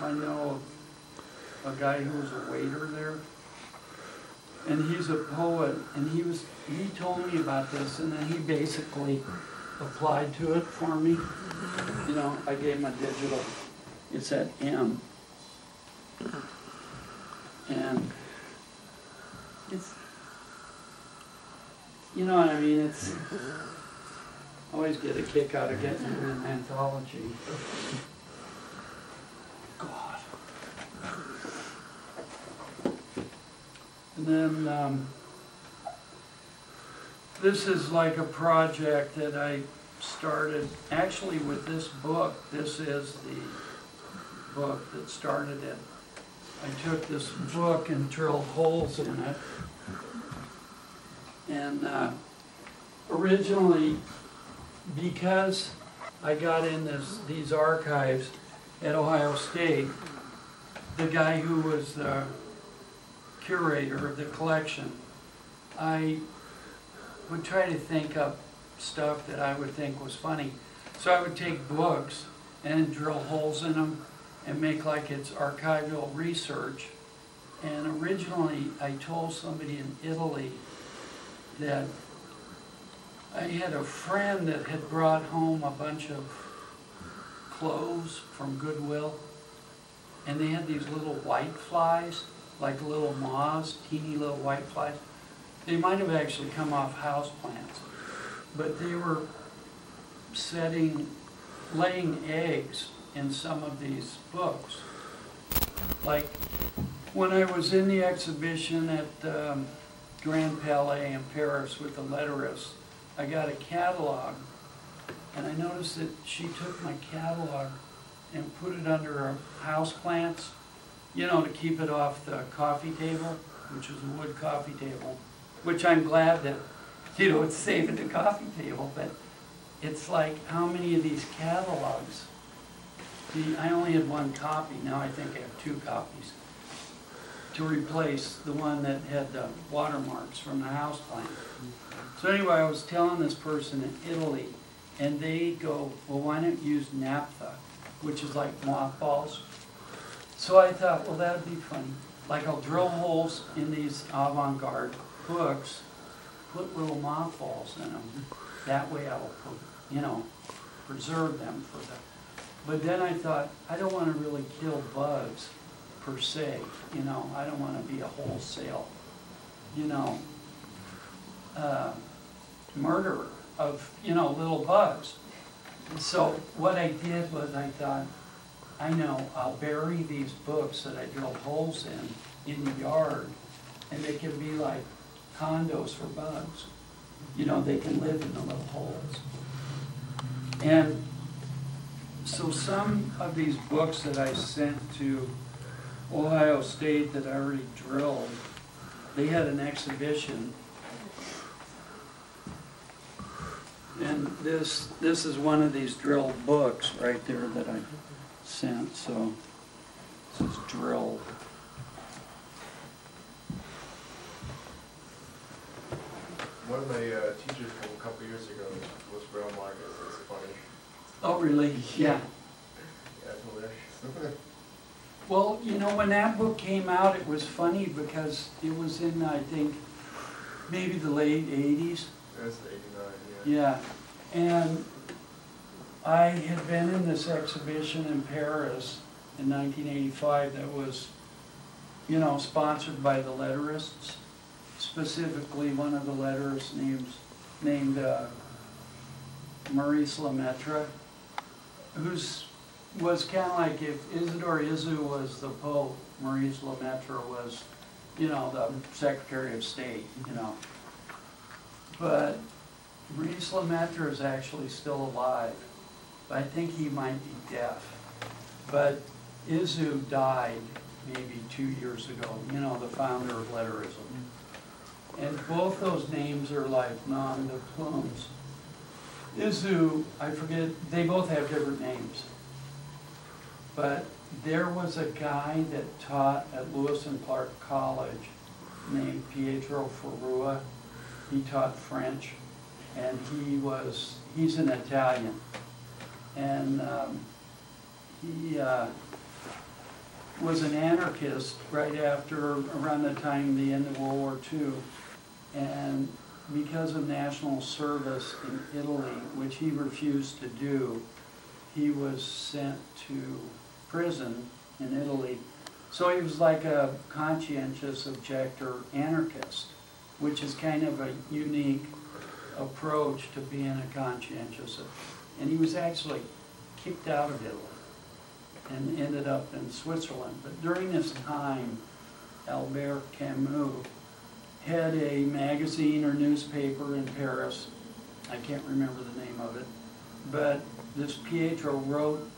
I know a guy who was a waiter there, and he's a poet, and he told me about this, and then he basically applied to it for me. You know, I gave him a digital. It's at M. And it's, you know what I mean, it's, I always get a kick out of getting into an anthology. God. And then, this is like a project that I started, actually with this book. This is the book that started it. I took this book and drilled holes in it. And originally, because I got in these archives at Ohio State, the guy who was the curator of the collection, I would try to think up stuff that I would think was funny. So I would take books and drill holes in them and make like it's archival research. And originally I told somebody in Italy that I had a friend that had brought home a bunch of clothes from Goodwill, and they had these little white flies, like little moths, teeny little white flies. They might have actually come off houseplants, but they were laying eggs in some of these books. Like when I was in the exhibition at Grand Palais in Paris with the letterist, I got a catalog, and I noticed that she took my catalog and put it under her houseplants, you know, to keep it off the coffee table, which is a wood coffee table, which I'm glad that, you know, it's saving the coffee table, but it's like, how many of these catalogs? I only had one copy, now I think I have 2 copies, to replace the one that had the watermarks from the houseplant. So anyway, I was telling this person in Italy, and they go, well, why don't you use naphtha, which is like mothballs. So I thought, well, that would be funny. Like, I'll drill holes in these avant-garde books, put little mothballs in them. That way I will, you know, preserve them for them. But then I thought, I don't want to really kill bugs per se. You know, I don't want to be a wholesale, you know, murderer of, you know, little bugs. So what I did was I thought, I know, I'll bury these books that I drilled holes in the yard, and they can be like condos for bugs. You know, they can live in the little holes. And so some of these books that I sent to Ohio State that I already drilled, they had an exhibition. And this is one of these drilled books right there that I sent. So this is drilled. One of my teachers from a couple years ago was Brown Marcus. It's funny. Oh, really? Yeah. Yeah, hilarious. Well, you know, when that book came out, it was funny because it was in, I think, maybe the late 80s. That's 89, yeah. Yeah. And I had been in this exhibition in Paris in 1985 that was, you know, sponsored by the letterists. Specifically, one of the letterists named Maurice Lemaitre, was kind of like if Isidore Izu was the Pope, Maurice Lemaitre was, you know, the Secretary of State, you know. But Maurice Lemaitre is actually still alive. I think he might be deaf. But Izu died maybe 2 years ago, you know, the founder of letterism. And both those names are like nom de plumes. Izu, I forget, they both have different names. But there was a guy that taught at Lewis and Clark College named Pietro Ferrua. He taught French, and he's an Italian. And was an anarchist right after, around the time the end of World War II. And because of national service in Italy, which he refused to do, he was sent to prison in Italy. So he was like a conscientious objector anarchist, which is kind of a unique approach to being a conscientious. And he was actually kicked out of Italy and ended up in Switzerland. But during this time, Albert Camus had a magazine or newspaper in Paris. I can't remember the name of it, but this Pietro wrote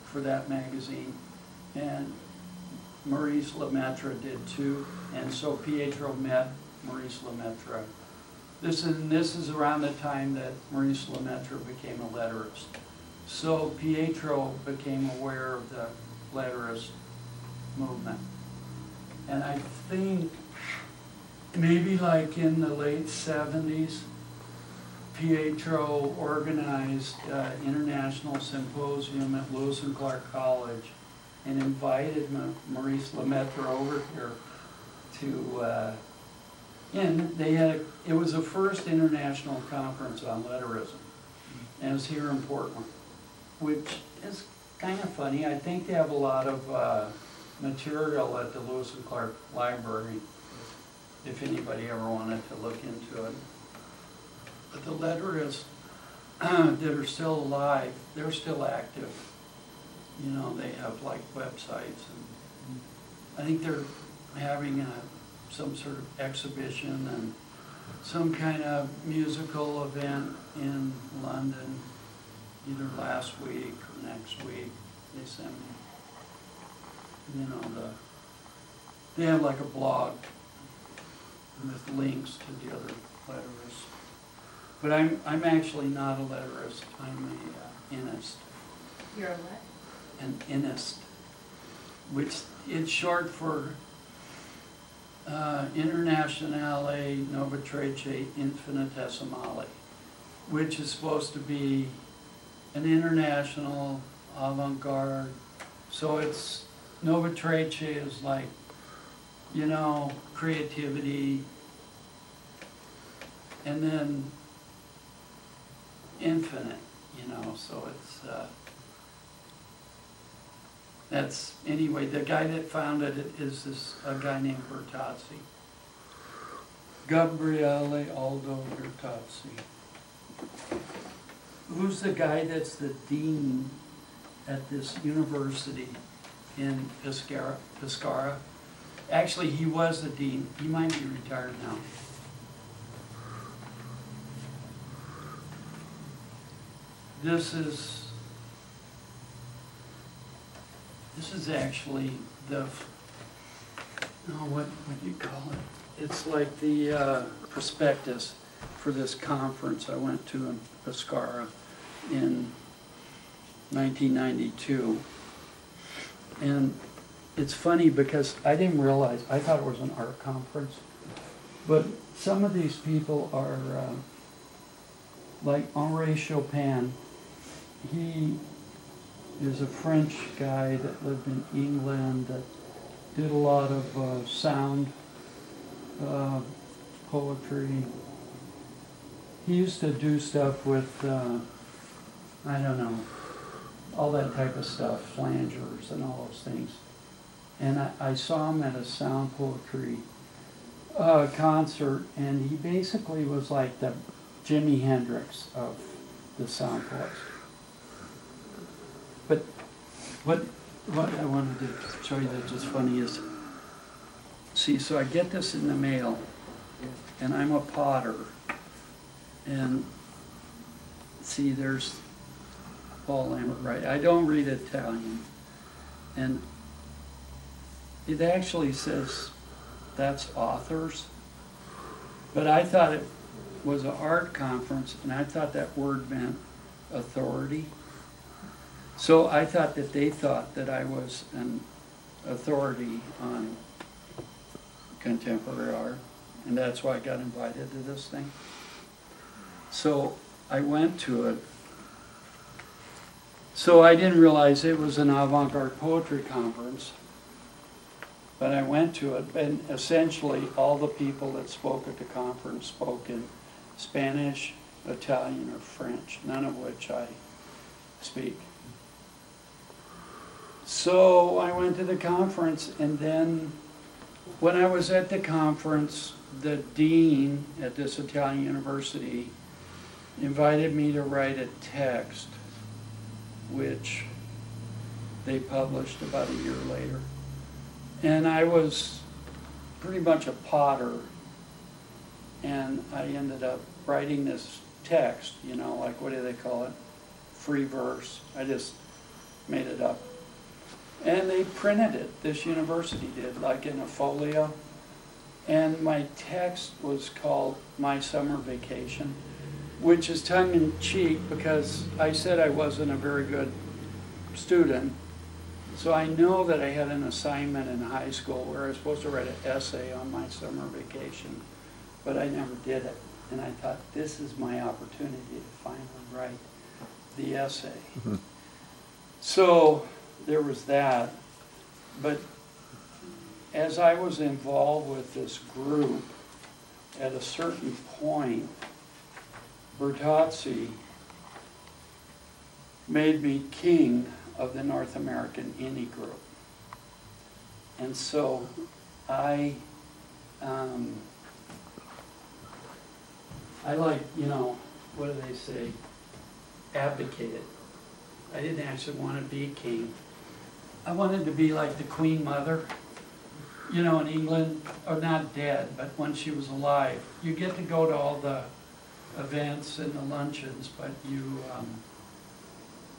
for that magazine, and Maurice Lemaitre did too, and so Pietro met Maurice Lemaitre. This is around the time that Maurice Lemaitre became a letterist. So Pietro became aware of the letterist movement. And I think maybe like in the late 70s, Pietro organized an international symposium at Lewis and Clark College and invited Maurice Lemaitre over here to, and they had, it was the first international conference on letterism, and it was here in Portland, which is kind of funny. I think they have a lot of material at the Lewis and Clark Library, if anybody ever wanted to look into it. But the letterists that are still alive, they're still active. You know, they have like websites, and I think they're having some sort of exhibition and some kind of musical event in London, either last week or next week. They sent me, you know, they have like a blog with links to the other letterists. But I'm actually not a letterist. I'm a inist. You're a what? An inist, which it's short for Internationale Novatrice Infinitesimale, which is supposed to be an international avant-garde. So it's, Novatrice is like, you know, creativity, and then infinite, you know, so it's, that's, anyway, the guy that founded it is a guy named Bertazzi. Gabriele Aldo Bertazzi. Who's the guy that's the dean at this university in Pescara? Actually, he was the dean. He might be retired now. This is actually the, what do you call it? It's like the prospectus for this conference I went to in Pescara in 1992. And it's funny because I didn't realize, I thought it was an art conference, but some of these people are like Henri Chopin. He is a French guy that lived in England that did a lot of sound poetry. He used to do stuff with, I don't know, all that type of stuff, flangers and all those things. And I saw him at a sound poetry concert, and he basically was like the Jimi Hendrix of the sound poets. But what I wanted to show you that's just funny is, see, so I get this in the mail, and I'm a potter, and see, there's Paul Lambert, right? I don't read Italian, and it actually says that's authors, but I thought it was an art conference, and I thought that word meant authority. So I thought that they thought that I was an authority on contemporary art, and that's why I got invited to this thing. So I went to it. So I didn't realize it was an avant-garde poetry conference, But I went to it, and essentially all the people that spoke at the conference spoke in Spanish, Italian, or French, none of which I speak. So I went to the conference, and then when I was at the conference, the dean at this Italian university invited me to write a text, which they published about a year later. And I was pretty much a potter, and I ended up writing this text, you know, like, what do they call it? Free verse. I just made it up. And they printed it, this university did, like in a folio. And my text was called My Summer Vacation, which is tongue-in-cheek because I said I wasn't a very good student. So I know that I had an assignment in high school where I was supposed to write an essay on my summer vacation, but I never did it. And I thought, this is my opportunity to finally write the essay. Mm-hmm. So there was that. But as I was involved with this group, at a certain point, Bertozzi made me king of the North American Indie Group. And so I like, you know, what do they say, abdicated. I didn't actually want to be king. I wanted to be like the Queen Mother, you know, in England, or not dead, but when she was alive. You get to go to all the events and the luncheons, but you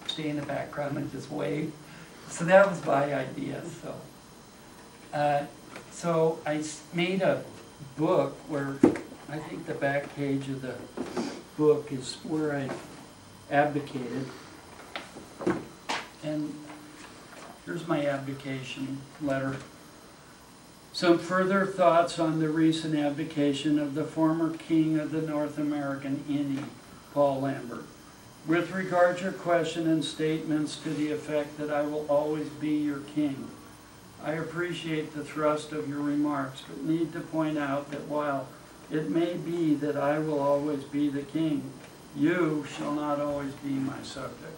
stay in the background and just wave. So that was my idea. So I made a book where I think the back page of the book is where I abdicated. And here's my abdication letter. Some further thoughts on the recent abdication of the former king of the North American Indie, Paul Lambert. With regard to your question and statements to the effect that I will always be your king, I appreciate the thrust of your remarks, but need to point out that while it may be that I will always be the king, you shall not always be my subject.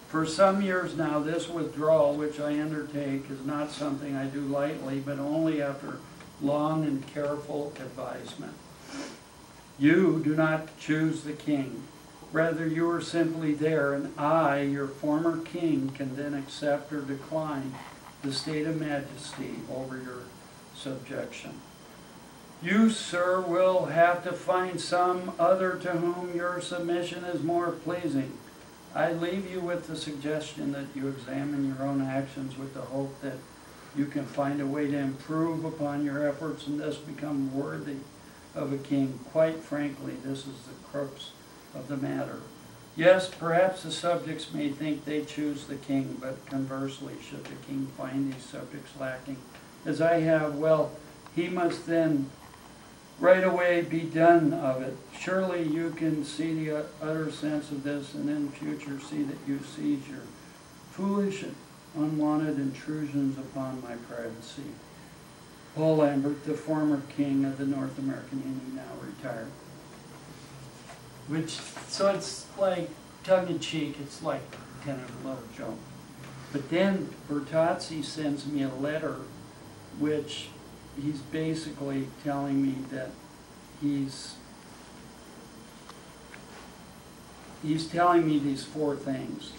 For some years now, this withdrawal which I undertake is not something I do lightly, but only after long and careful advisement. You do not choose the king. Rather, you are simply there, and I, your former king, can then accept or decline the state of majesty over your subjection. You, sir, will have to find some other to whom your submission is more pleasing. I leave you with the suggestion that you examine your own actions with the hope that you can find a way to improve upon your efforts and thus become worthy of a king. Quite frankly, this is the crux of the matter. Yes, perhaps the subjects may think they choose the king, but conversely, should the king find these subjects lacking, as I have, well, he must then right away be done of it. Surely you can see the utter sense of this, and in future see that you cease your foolish and unwanted intrusions upon my privacy. Paul Lambert, the former king of the North American Indie, now retired. So it's like tongue-in-cheek, it's like kind of a little joke. But then Bertozzi sends me a letter which he's basically telling me that he's telling me these four things.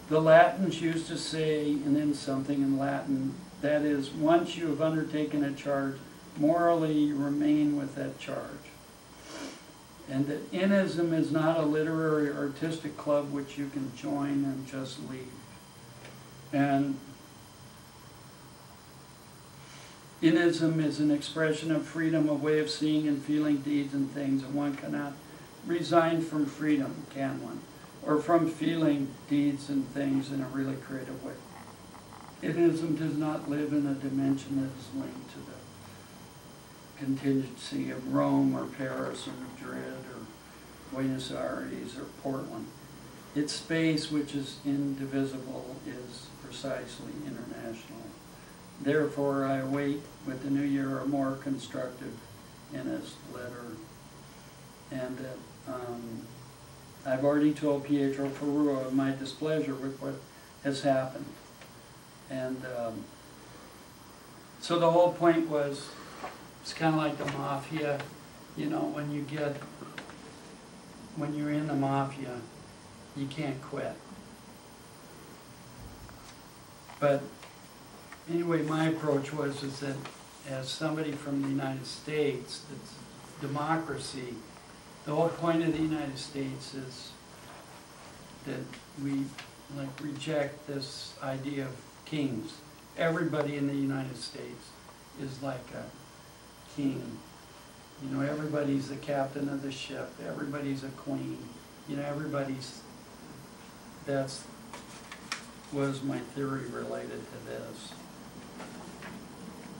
The Latins used to say, and then something in Latin, that is, once you have undertaken a charge, morally you remain with that charge. And that inism is not a literary or artistic club which you can join and just leave. And inism is an expression of freedom, a way of seeing and feeling deeds and things, and one cannot resign from freedom, can one? Or from feeling deeds and things in a really creative way. Inism does not live in a dimension that is linked to the contingency of Rome or Paris or Madrid or Buenos Aires or Portland. Its space, which is indivisible, is precisely international. Therefore, I await with the new year a more constructive inist letter. And I've already told Pietro Ferruo of my displeasure with what has happened. And so the whole point was, it's kind of like the mafia. You know, when you're in the mafia, you can't quit. But anyway, my approach is that as somebody from the United States, it's democracy. The whole point of the United States is that we reject this idea of kings. Everybody in the United States is like a king. You know, everybody's the captain of the ship. Everybody's a queen. You know, was my theory related to this.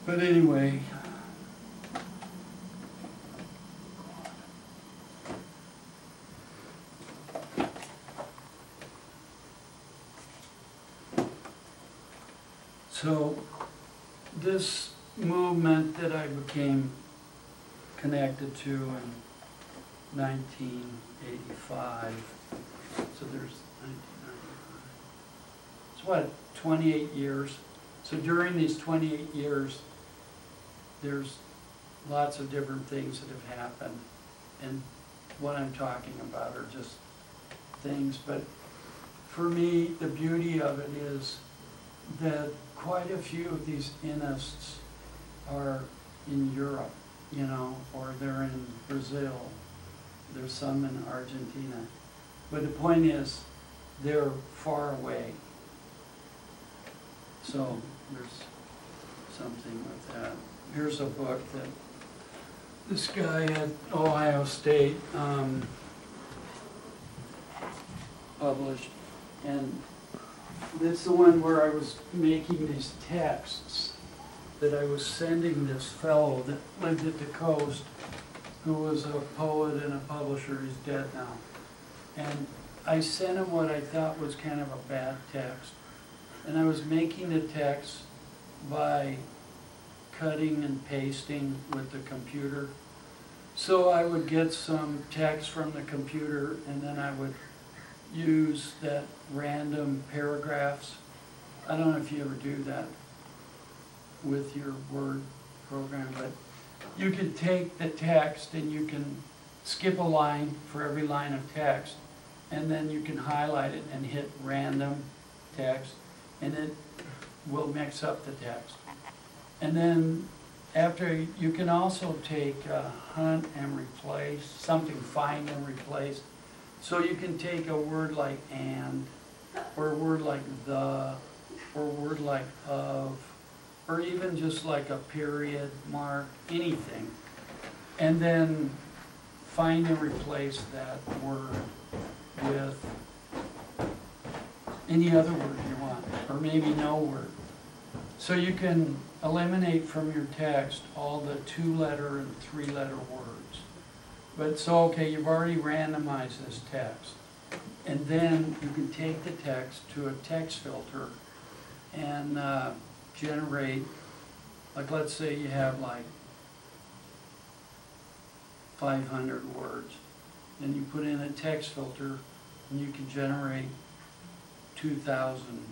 But anyway, so this movement that I became connected to in 1985, so there's 1995, it's what, 28 years? So during these 28 years, there's lots of different things that have happened, and what I'm talking about are just things, but for me, the beauty of it is that quite a few of these inists are in Europe, you know, or they're in Brazil, there's some in Argentina. But the point is, they're far away. So there's something with that. Here's a book that this guy at Ohio State published, and it's the one where I was making these texts that I was sending this fellow that lived at the coast, who was a poet and a publisher. He's dead now. And I sent him what I thought was kind of a bad text. And I was making the text by cutting and pasting with the computer. So I would get some text from the computer, and then I would use that random paragraphs. I don't know if you ever do that with your Word program, but you can take the text and you can skip a line for every line of text, and then you can highlight it and hit random text, and it will mix up the text. And then after, you can also take hunt and replace, something find and replace. So you can take a word like and, or a word like the, or a word like of, or even just like a period, mark, anything. And then find and replace that word with any other word you want, or maybe no word. So you can eliminate from your text all the 2-letter and 3-letter words. But so, okay, you've already randomized this text. And then you can take the text to a text filter and generate, like let's say you have like 500 words. Then you put in a text filter and you can generate 2,000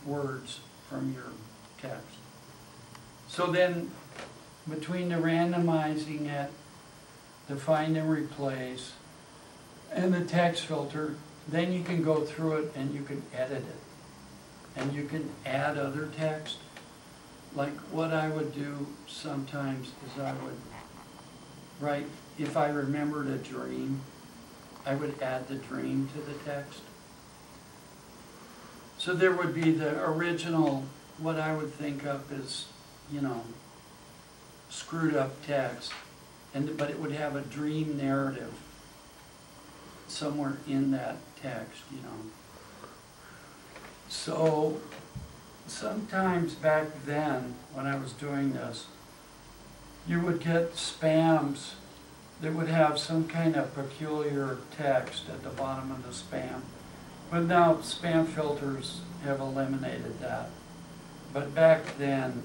words from your text. So then between the randomizing it, the find and replace, and the text filter, then you can go through it and you can edit it. And you can add other text. Like what I would do sometimes is I would write, if I remembered a dream, I would add the dream to the text. So there would be the original, what I would think of as, you know, screwed up text, but it would have a dream narrative somewhere in that text, you know. So sometimes back then, when I was doing this, you would get spams that would have some kind of peculiar text at the bottom of the spam. But now spam filters have eliminated that. But back then,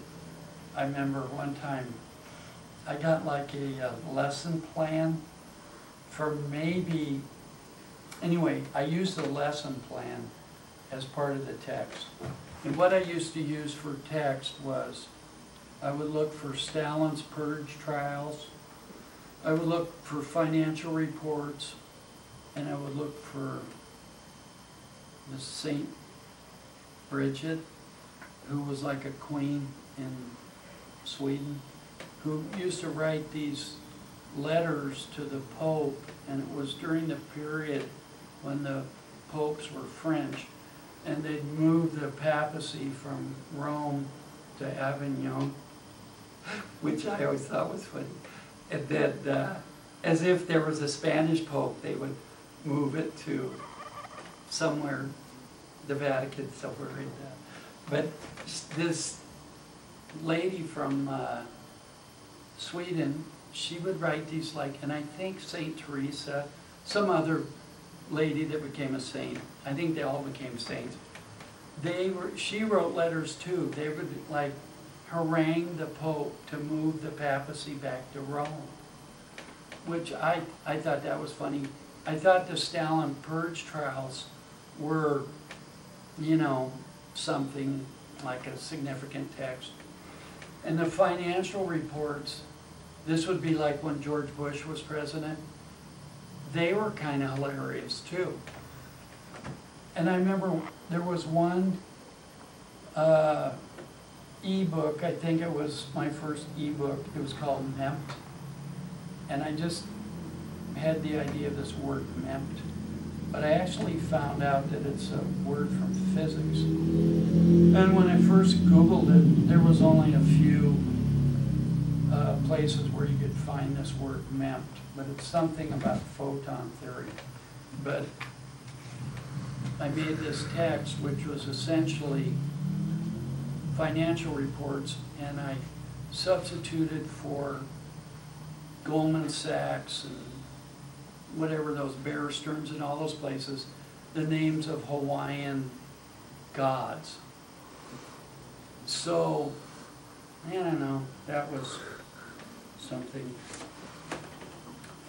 I remember one time I got like a lesson plan for maybe, anyway, I used the lesson plan as part of the text. And what I used to use for text was, I would look for Stalin's purge trials, I would look for financial reports, and I would look for the Saint Bridget, who was like a queen in Sweden, who used to write these letters to the Pope, and it was during the period when the popes were French, and they'd moved the papacy from Rome to Avignon, which I always thought was funny. And then, as if there was a Spanish Pope, they would move it to somewhere, the Vatican, somewhere in that. But this lady from Sweden, she would write these like, and I think Saint Teresa, some other lady that became a saint, I think they all became saints. She wrote letters too. They would like harangue the Pope to move the papacy back to Rome, which I thought that was funny. I thought the Stalin purge trials were, you know, something like a significant text. And the financial reports, this would be like when George Bush was president, they were kind of hilarious too. And I remember there was one ebook, I think it was my first ebook, it was called Memt. And I just had the idea of this word Memt. But I actually found out that it's a word from physics. And when I first Googled it, there was only a few places where you could find this word Memt, but it's something about photon theory. But I made this text, which was essentially financial reports, and I substituted for Goldman Sachs and whatever those Bear Stearns and all those places, the names of Hawaiian gods. So, I don't know, that was something.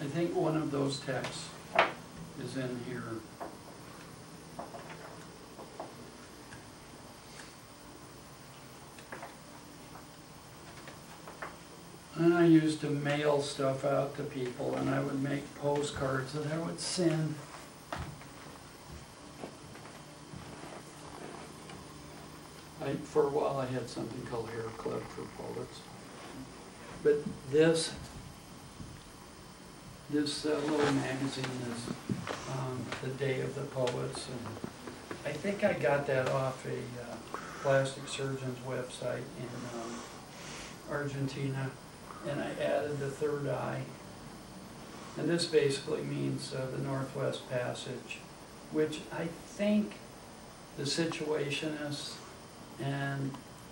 I think one of those texts is in here. And I used to mail stuff out to people, and I would make postcards that I would send. For a while I had something called Hair Club for Poets. But this little magazine is the Day of the Poets, and I think I got that off a plastic surgeon's website in Argentina. And I added the third eye. And this basically means the Northwest Passage, which I think the Situationists and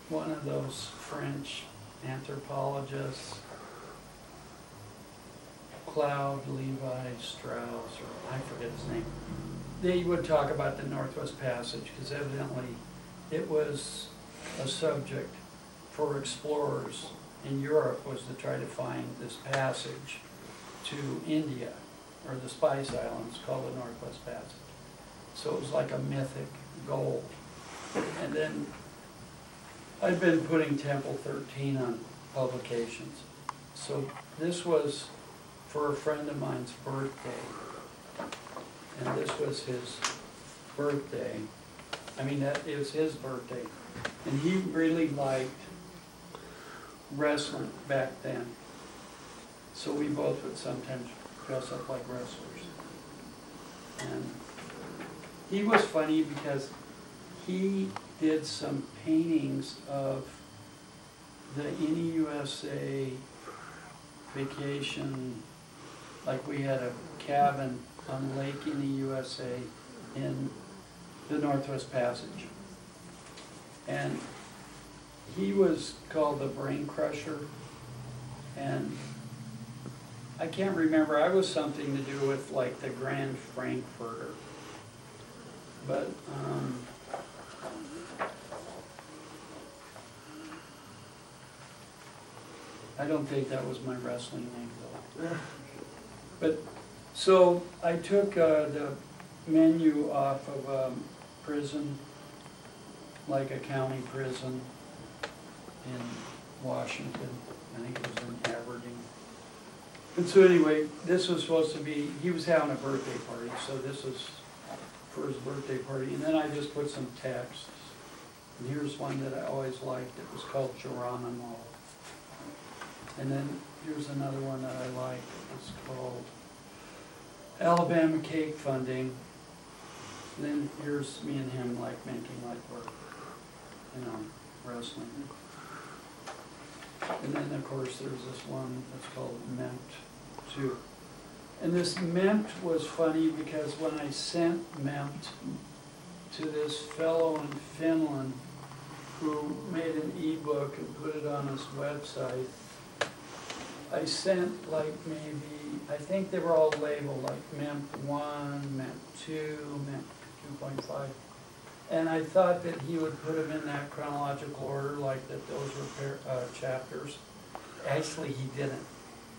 one of those French anthropologists, Claude Levi-Strauss, or I forget his name, they would talk about the Northwest Passage because evidently it was a subject for explorers in Europe, was to try to find this passage to India, or the Spice Islands, called the Northwest Passage. So it was like a mythic goal. And then I've been putting Temple 13 on publications. So this was for a friend of mine's birthday. And this was his birthday. I mean, that is his birthday. And he really liked wrestling back then. So we both would sometimes dress up like wrestlers. And he was funny because he did some paintings of the INI vacation, like we had a cabin on Lake INI in the Northwest Passage. And he was called the Brain Crusher, and I can't remember, I was something to do with like the Grand Frankfurter. But I don't think that was my wrestling name though. But, so I took the menu off of prison, like a county prison in Washington. I think it was in Aberdeen. And so anyway, this was supposed to be, he was having a birthday party, so this was for his birthday party. And then I just put some texts. And here's one that I always liked. It was called Geronimo. And then here's another one that I liked. It was called Alabama Cake Funding. And then here's me and him like making like we're, wrestling. And then of course there's this one that's called Meant too. And this Meant was funny because when I sent Meant to this fellow in Finland who made an ebook and put it on his website, I sent like maybe, I think they were all labeled like MEMP 1, MEMP 2, MEMP 2.5. And I thought that he would put them in that chronological order, like that those were chapters. Actually, he didn't.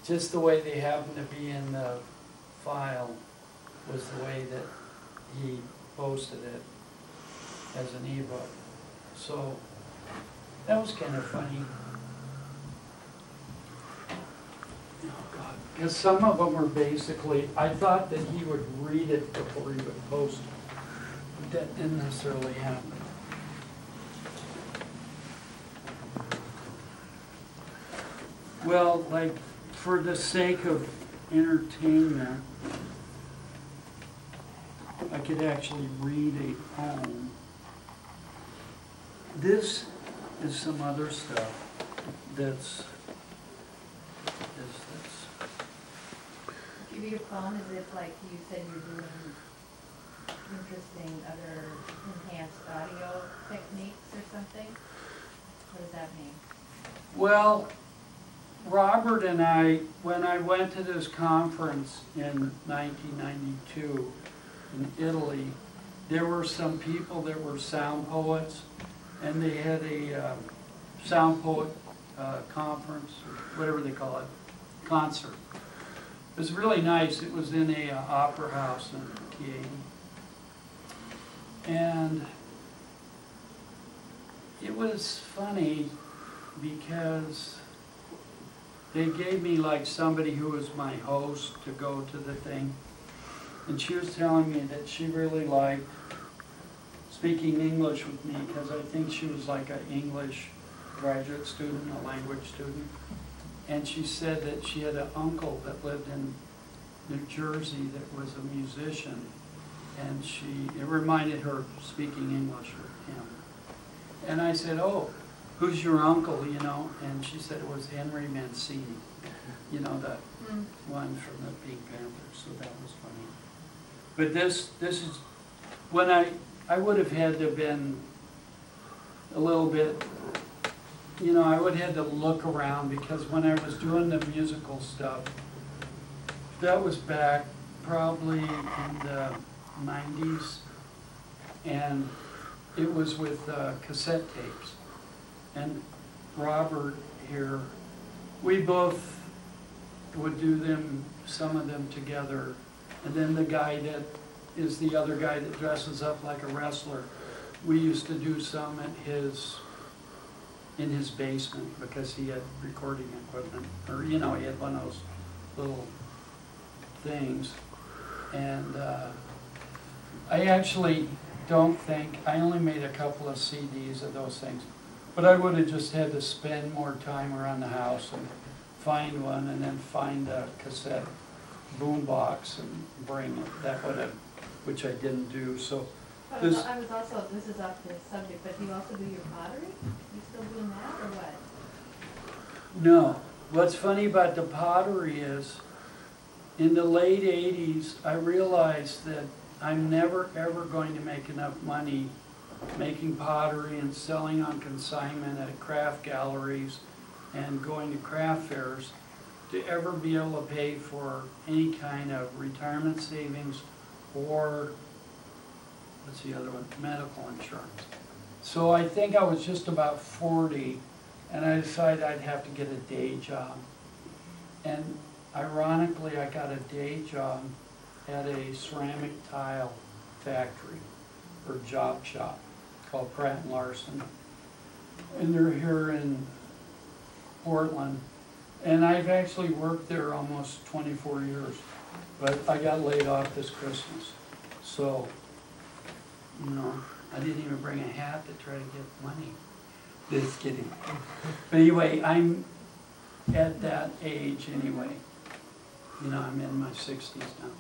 Just the way they happened to be in the file was the way that he posted it as an ebook. So that was kind of funny. Oh God, because some of them were basically, I thought that he would read it before he would post it. That didn't necessarily happen. Well, like for the sake of entertainment, I could actually read a poem. This is some other stuff that's Give you a poem, is it like you said you're doing interesting other enhanced audio techniques or something? What does that mean? Well, Robert and I, when I went to this conference in 1992 in Italy, there were some people that were sound poets, and they had a sound poet conference, or whatever they call it, concert. It was really nice. It was in a opera house in Chieti. And it was funny because they gave me like somebody who was my host to go to the thing. And she was telling me that she really liked speaking English with me because I think she was like an English graduate student, a language student. And she said that she had an uncle that lived in New Jersey that was a musician. And it reminded her of speaking English with him. And I said, oh, who's your uncle, you know? And she said it was Henry Mancini, you know, the one from the Pink Panthers, so that was funny. But this is, when I would have had to have been a little bit, you know, I would have had to look around because when I was doing the musical stuff, that was back probably in the 90s, and it was with cassette tapes. And Robert here, we both would do them, some of them together, and then the guy that is the other guy that dresses up like a wrestler, we used to do some at in his basement because he had recording equipment, or you know, he had one of those little things. And I actually don't think, I only made a couple of CDs of those things, but I would have just had to spend more time around the house and find one and then find a cassette boombox and bring it. That would have, which I didn't do. So this is off the subject, but do you also do your pottery? You still doing that or what? No. What's funny about the pottery is in the late 80s, I realized that I'm never ever going to make enough money making pottery and selling on consignment at craft galleries and going to craft fairs to ever be able to pay for any kind of retirement savings or, what's the other one, medical insurance. So I think I was just about 40 And I decided I'd have to get a day job. And ironically, I got a day job at a ceramic tile factory or job shop called Pratt & Larson. And they're here in Portland. And I've actually worked there almost 24 years. But I got laid off this Christmas. So, you know, I didn't even bring a hat to try to get money. Just kidding. But anyway, I'm at that age anyway. You know, I'm in my 60s now.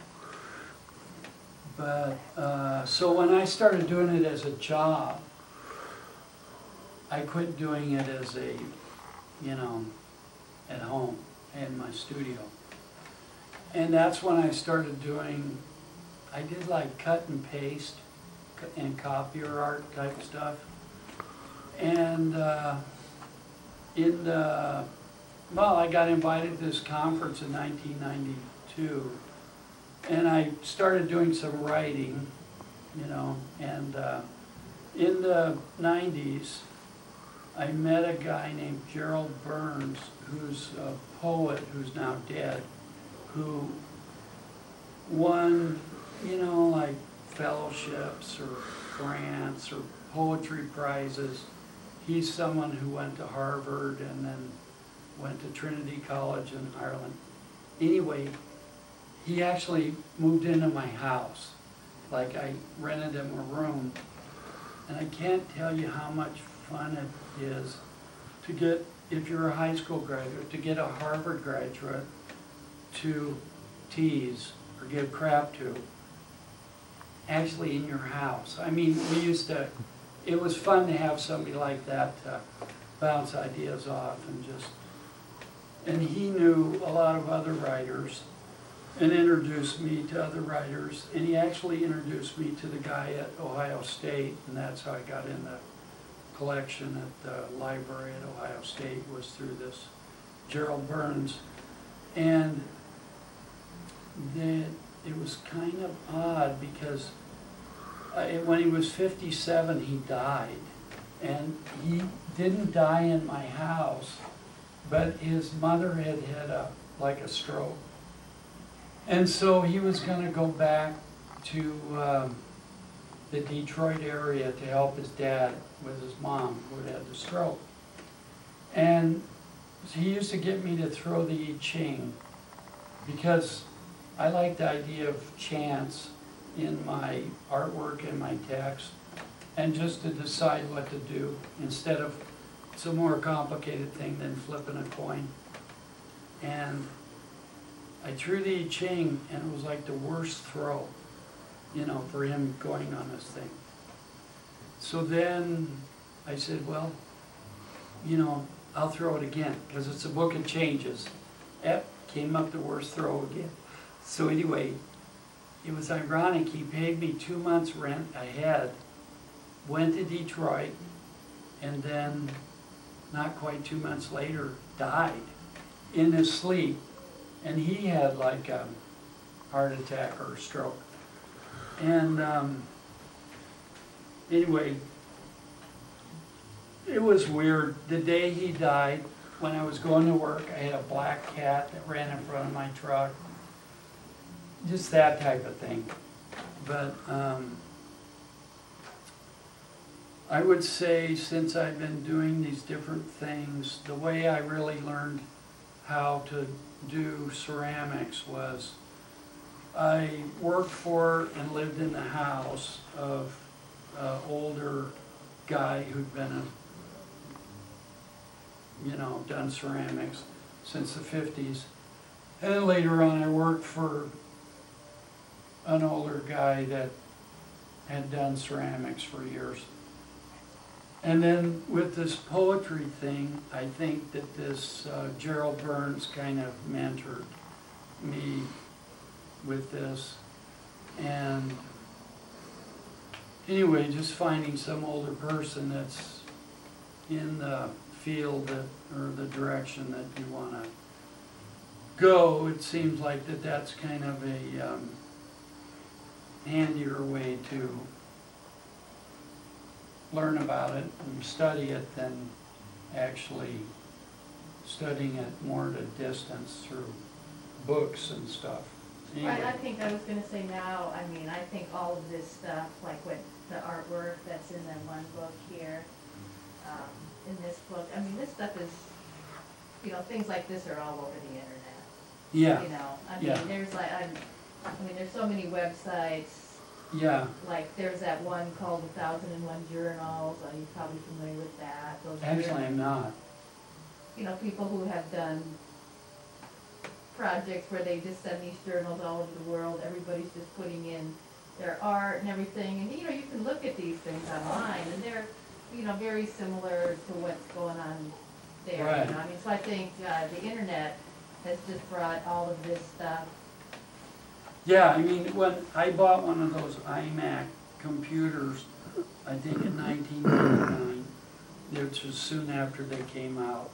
But, so when I started doing it as a job, I quit doing it as a, you know, at home in my studio. And that's when I started doing, I did like cut and paste and copier art type stuff. And well, I got invited to this conference in 1992, and I started doing some writing, you know, and in the 90s, I met a guy named Gerald Burns, who's a poet who's now dead, who won, you know, like fellowships or grants or poetry prizes. He's someone who went to Harvard and then went to Trinity College in Ireland. Anyway, he actually moved into my house. Like, I rented him a room. And I can't tell you how much fun it is to get, if you're a high school graduate, to get a Harvard graduate to tease or give crap to, actually in your house. I mean, we used to, it was fun to have somebody like that to bounce ideas off and just, and he knew a lot of other writers and introduced me to other writers, and he actually introduced me to the guy at Ohio State, and that's how I got in the collection at the library at Ohio State, was through this Gerald Burns. And then it was kind of odd because when he was 57, he died. And he didn't die in my house, but his mother had had like a stroke. And so he was going to go back to the Detroit area to help his dad with his mom, who had had the stroke. And he used to get me to throw the I Ching because I like the idea of chance in my artwork and my text, and just to decide what to do instead of, it's a more complicated thing than flipping a coin. And I threw the I Ching, and it was like the worst throw, you know, for him going on this thing. So then I said, well, you know, I'll throw it again, because it's a book of changes. Yep, came up the worst throw again. So anyway, it was ironic. He paid me 2 months rent ahead, went to Detroit, and then not quite 2 months later, died in his sleep. And he had like a heart attack or a stroke. And anyway, it was weird. The day he died, when I was going to work, I had a black cat that ran in front of my truck. Just that type of thing. But I would say, since I've been doing these different things, the way I really learned how to do ceramics was I worked for and lived in the house of an older guy who'd been done ceramics since the 50s. And then later on I worked for an older guy that had done ceramics for years. And then with this poetry thing, I think that this Gerald Burns kind of mentored me with this. And anyway, just finding some older person that's in the field that, or the direction that you want to go, it seems like that's kind of a handier way to learn about it and study it than actually studying it more at a distance through books and stuff. Right, I Anyway, think I was gonna say now, I mean, I think all of this stuff, like what the artwork that's in that one book here, in this book, I mean, this stuff is, you know, things like this are all over the internet. yeah, You know, I yeah. mean, there's like, I mean, there's so many websites, yeah. like there's that one called 1001 Journals, you're probably familiar with that. Those Actually, I'm not. you know, people who have done projects where they just send these journals all over the world, everybody's just putting in their art and everything, and you know, you can look at these things online, and they're, you know, very similar to what's going on there, Right. you know, I mean, so I think, the internet has just brought all of this stuff. Yeah, I mean, when I bought one of those iMac computers, I think in 1999, which was soon after they came out,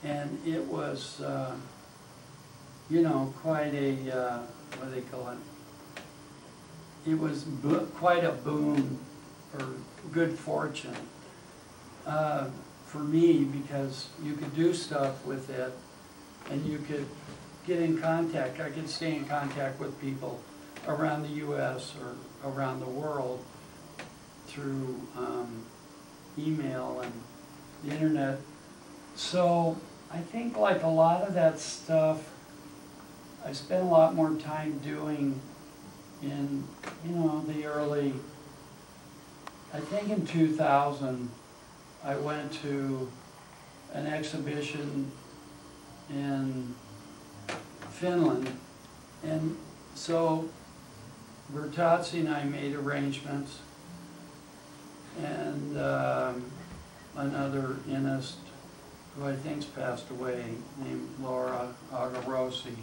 and it was, you know, quite a, what do they call it? It was quite a boon or good fortune for me, because you could do stuff with it and you could get in contact. I could stay in contact with people around the U.S. or around the world through email and the internet. So I think like a lot of that stuff, I spent a lot more time doing in, you know, the early, I think in 2000, I went to an exhibition in Finland, and so Bertazzi and I made arrangements, and another inist, who I think's passed away, named Laura Agarossi,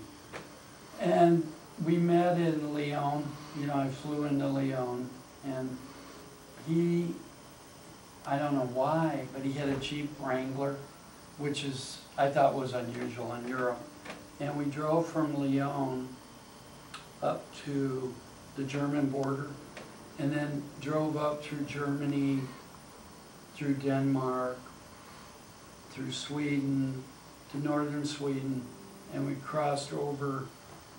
and we met in Lyon. You know, I flew into Lyon, and he, I don't know why, but he had a Jeep Wrangler, which is, I thought was unusual in Europe. And we drove from Lyon up to the German border, and then drove up through Germany, through Denmark, through Sweden, to northern Sweden, and we crossed over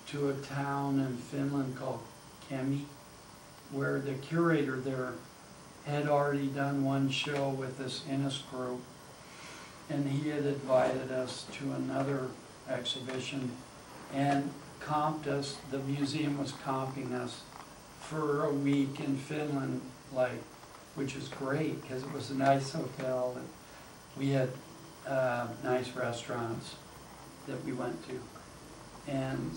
to a town in Finland called Kemi, where the curator there had already done one show with this inist group, and he had invited us to another exhibition and comped us. The museum was comping us for a week in Finland, like, which was great because it was a nice hotel and we had nice restaurants that we went to. And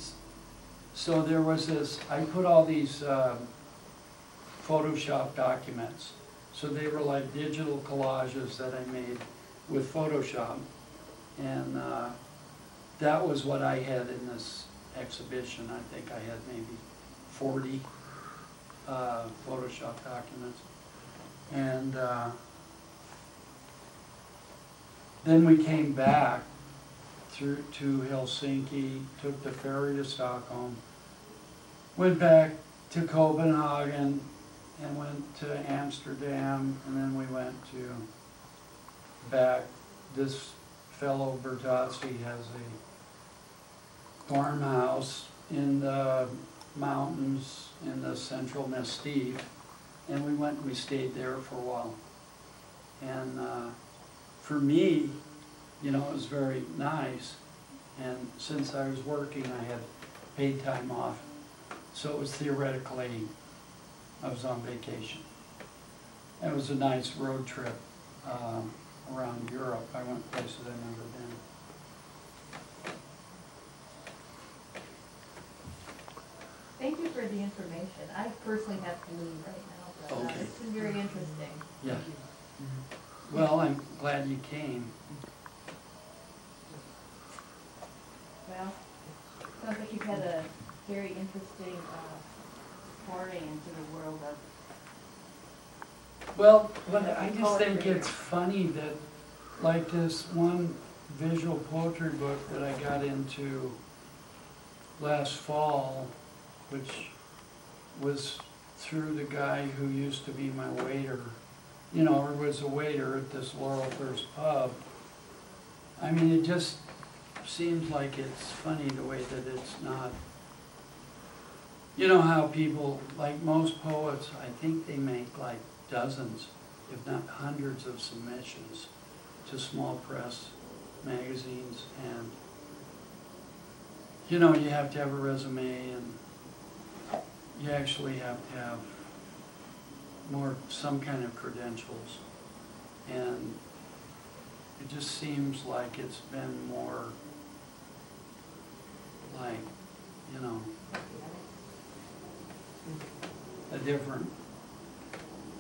so there was this, I put all these Photoshop documents. So they were like digital collages that I made with Photoshop. And that was what I had in this exhibition. I think I had maybe 40 Photoshop documents. And then we came back through to Helsinki, took the ferry to Stockholm, went back to Copenhagen, and went to Amsterdam, and then we went to back. This fellow Bertazzi has a farmhouse in the mountains in the central Mestive, and we stayed there for a while. And for me, you know, it was very nice, and since I was working, I had paid time off, so it was theoretically, I was on vacation. It was a nice road trip around Europe. I went places I've never been. Thank you for the information. I personally have to leave right now, but Okay. it's been very interesting. Yeah. Well, I'm glad you came. Well, sounds like you've had a very interesting foray into the world of. Well, but I just think it's funny that, like this one visual poetry book that I got into last fall, which was through the guy who used to be my waiter, you know, or was a waiter at this Laurel Thirst pub, I mean, it just seems like it's funny the way that it's not. You know how people, like most poets, I think they make like dozens, if not hundreds of submissions to small press magazines, and you know, you have to have a resume, and you actually have to have some kind of credentials, and it just seems like it's been more like, you know, a different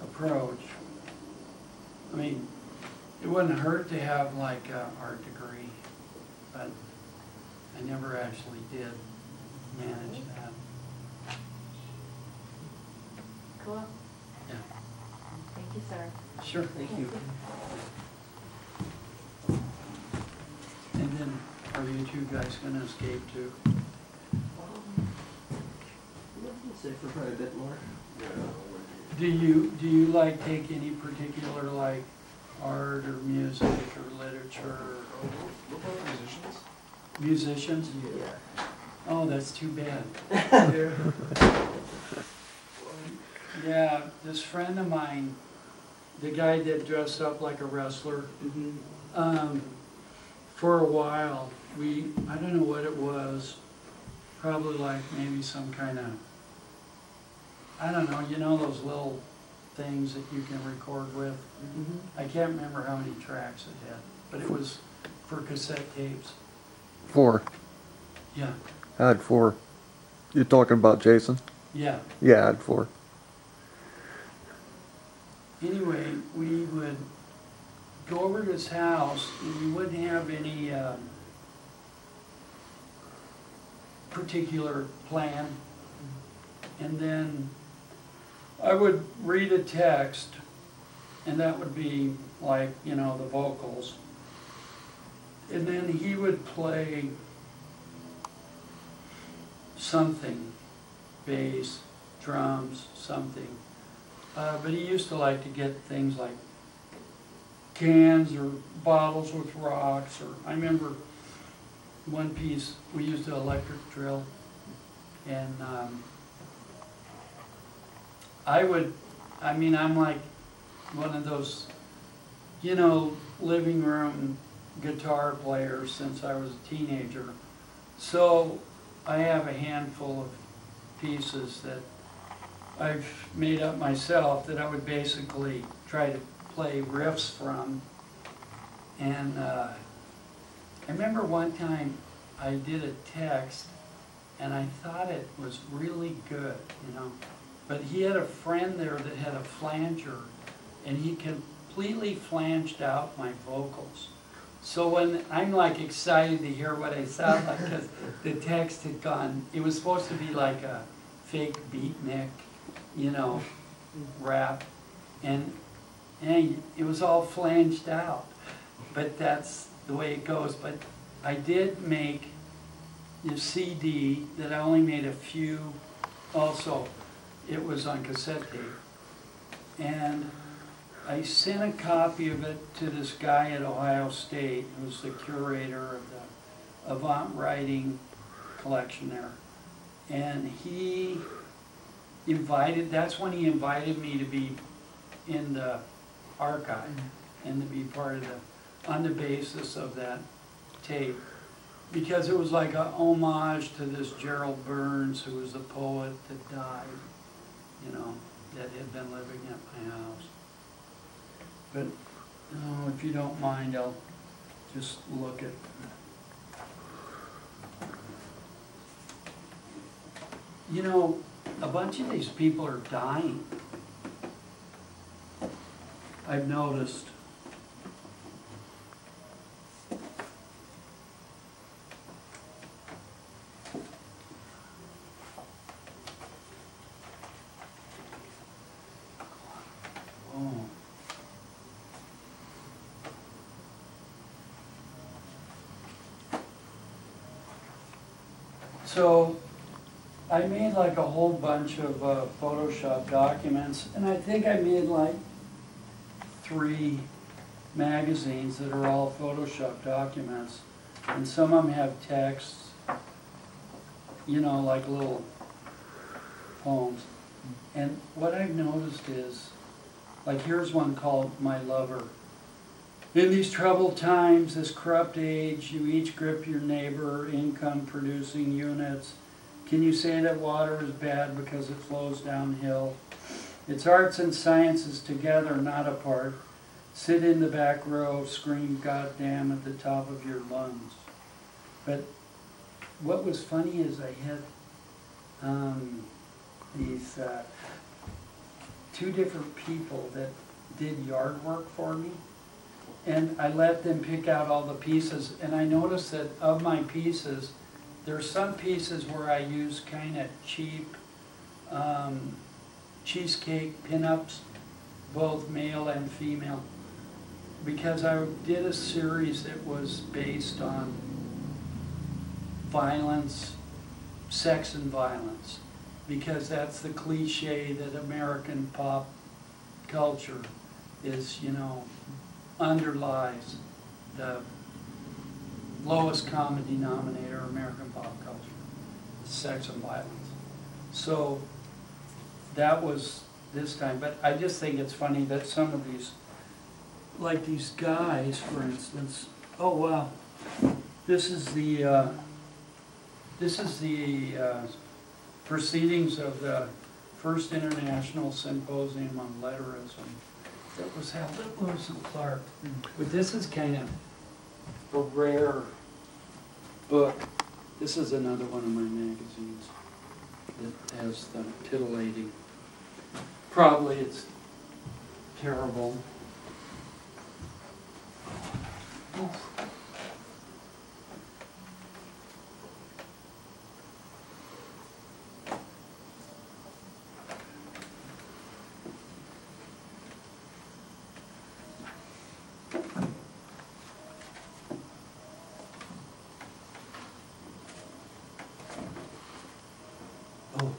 approach. I mean, it wouldn't hurt to have like an art degree, but I never actually did manage that. Cool. Yeah. Thank you, sir. Sure. Thank you. And then, are you two guys gonna escape too? Stay for probably a bit more. Yeah, Do you like take any particular like art or music or literature? what about musicians? Musicians? Yeah. Oh, that's too bad. Yeah. Yeah, this friend of mine, the guy that dressed up like a wrestler, for a while, I don't know what it was, probably like maybe some kind of, I don't know, you know those little things that you can record with? I can't remember how many tracks it had, but it was for cassette tapes. 4. Yeah, I had 4. You're talking about Jason? yeah. Yeah, I had 4. Anyway, we would go over to his house, and we wouldn't have any particular plan. And then I would read a text, and that would be like, you know, the vocals. And then he would play something, bass, drums, something. But he used to like to get things like cans or bottles with rocks, or I remember one piece, we used an electric drill, and I'm like one of those, you know, living room guitar players since I was a teenager. So I have a handful of pieces that I've made up myself that I would basically try to play riffs from. And I remember one time I did a text and I thought it was really good, you know. But he had a friend there that had a flanger, and he completely flanged out my vocals. So when I'm like excited to hear what I sound like, because the text had gone, it was supposed to be like a fake beatnik, you know, rap, and it was all flanged out. But that's the way it goes. But I did make a CD that I only made a few. Also, it was on cassette tape, and I sent a copy of it to this guy at Ohio State, who was the curator of the Avant Writing collection there. And that's when he invited me to be in the archive and to be part of on the basis of that tape. Because it was like a homage to this Gerald Burns, who was a poet that died, you know, that had been living at my house. But, if you don't mind, I'll just look at. You know, a bunch of these people are dying. I've noticed. Oh. So I made like a whole bunch of Photoshop documents, and I think I made like 3 magazines that are all Photoshop documents, and some of them have texts, you know, like little poems. And what I've noticed is, like here's one called My Lover. In these troubled times, this corrupt age, you each grip your neighbor, income producing units. Can you say that water is bad because it flows downhill? It's arts and sciences together, not apart. Sit in the back row, scream goddamn at the top of your lungs. But what was funny is I had these two different people that did yard work for me, and I let them pick out all the pieces, and I noticed that of my pieces, there's some pieces where I use kind of cheap cheesecake pinups, both male and female, because I did a series that was based on violence, sex and violence, because that's the cliche that American pop culture is, you know, underlies the lowest common denominator of American pop culture, sex and violence. So that was this time, but I just think it's funny that some of these, like these guys, for instance, oh wow, this is the proceedings of the First International Symposium on Letterism that was held at Lewis and Clark. But this is kind of a rare book. This is another one of my magazines that has the titillating. Probably it's terrible. Oof. Oh.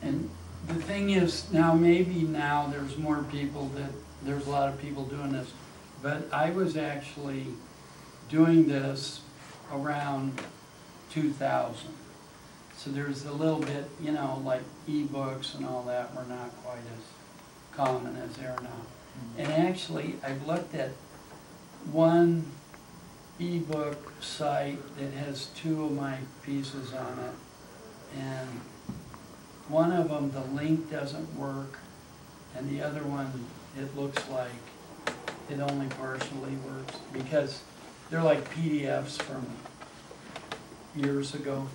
And the thing is, now maybe now there's more people that, there's a lot of people doing this, but I was actually doing this around 2000. So there's a little bit, you know, like e-books and all that were not quite as common as they are now. And actually, I've looked at one e-book site that has two of my pieces on it, and one of them, the link doesn't work, and the other one, it looks like it only partially works, because they're like PDFs from years ago.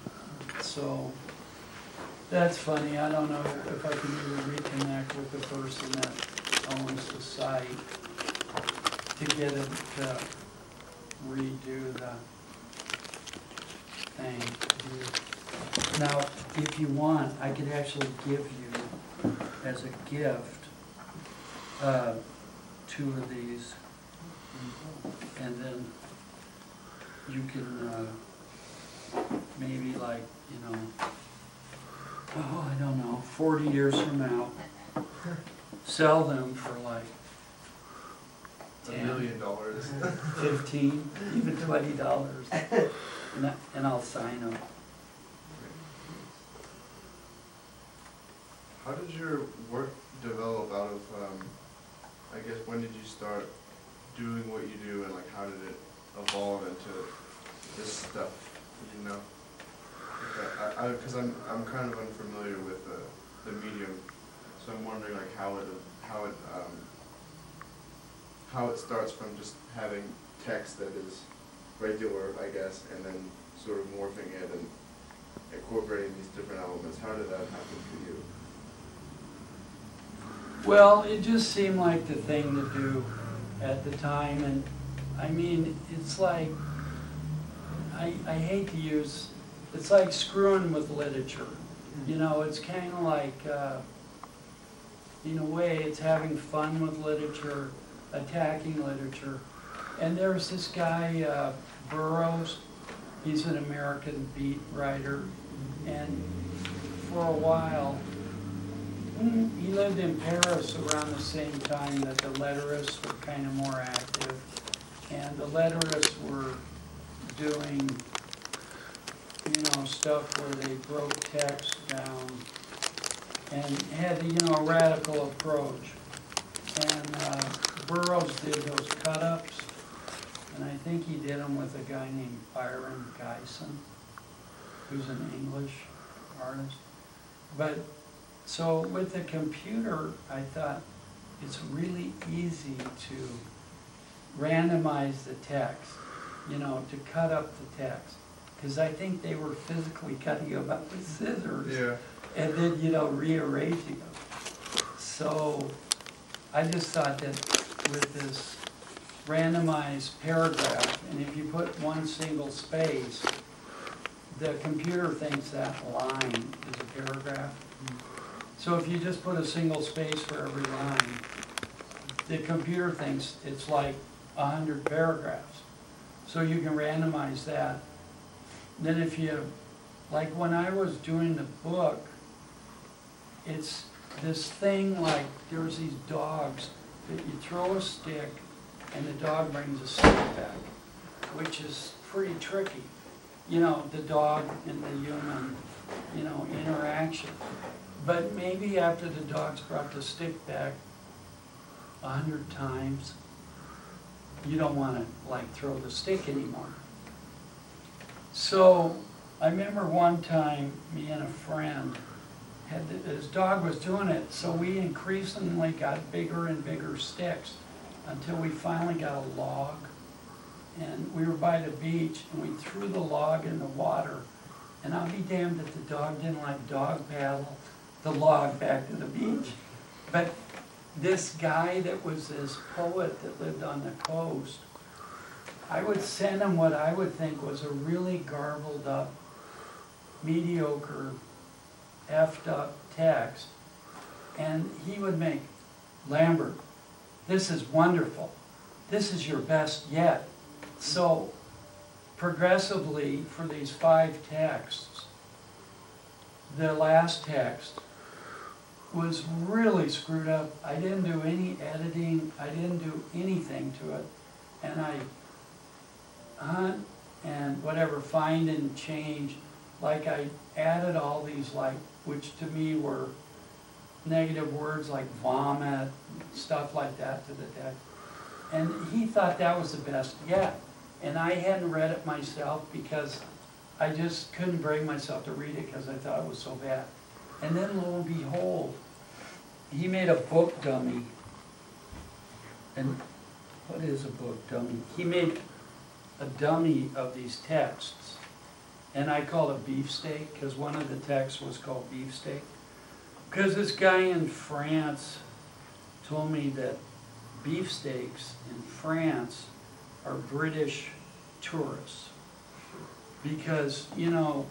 So that's funny. I don't know if I can ever reconnect with the person that owns the site to get it to redo the thing. Now, if you want, I could actually give you, as a gift, two of these, and then you can maybe, like, you know, oh, I don't know, 40 years from now, sell them for like $1 million. 15, even $20, and I'll sign them. How did your work develop out of, I guess, when did you start doing what you do, and like how did it evolve into this stuff, you know? Because I'm kind of unfamiliar with the medium, so I'm wondering like how it starts from just having text that is regular, I guess, and then sort of morphing it and incorporating these different elements. How did that happen for you? Well, it just seemed like the thing to do at the time, and I mean, it's like, I hate to use it's like screwing with literature. You know, it's kind of like, in a way, it's having fun with literature, attacking literature. And there's this guy, Burroughs. He's an American beat writer. And for a while, he lived in Paris around the same time that the letterists were kind of more active. And the letterists were doing, you know, stuff where they broke text down and had, you know, a radical approach. And Burroughs did those cut-ups, and I think he did them with a guy named Byron Geisen, who's an English artist. But so with the computer, I thought it's really easy to randomize the text, you know, to cut up the text. Because I think they were physically cutting them up with scissors. Yeah. And then, you know, rearranging them. So I just thought that with this randomized paragraph, and if you put one single space, the computer thinks that line is a paragraph. So if you just put a single space for every line, the computer thinks it's like 100 paragraphs. So you can randomize that. Then if you, like when I was doing the book, it's this thing like there's these dogs that you throw a stick and the dog brings a stick back, which is pretty tricky. You know, the dog and the human, you know, interaction. But maybe after the dog's brought the stick back 100 times, you don't want to like throw the stick anymore. So I remember one time me and a friend his dog was doing it, so we increasingly got bigger and bigger sticks until we finally got a log. And we were by the beach, and we threw the log in the water. And I'll be damned if the dog didn't like dog paddle the log back to the beach. But this guy that was this poet that lived on the coast, I would send him what I would think was a really garbled up, mediocre, effed up text. And he would make, Lambert, this is wonderful. This is your best yet. So progressively for these 5 texts, the last text was really screwed up. I didn't do any editing. I didn't do anything to it. And I hunt and whatever, find and change. Like I added all these, like, which to me were negative words like vomit, stuff like that to the text. And he thought that was the best yet. And I hadn't read it myself because I just couldn't bring myself to read it because I thought it was so bad. And then lo and behold, he made a book dummy. And what is a book dummy? He made a dummy of these texts. And I call it beefsteak because one of the texts was called beefsteak. Because this guy in France told me that beefsteaks in France are British tourists. Because, you know,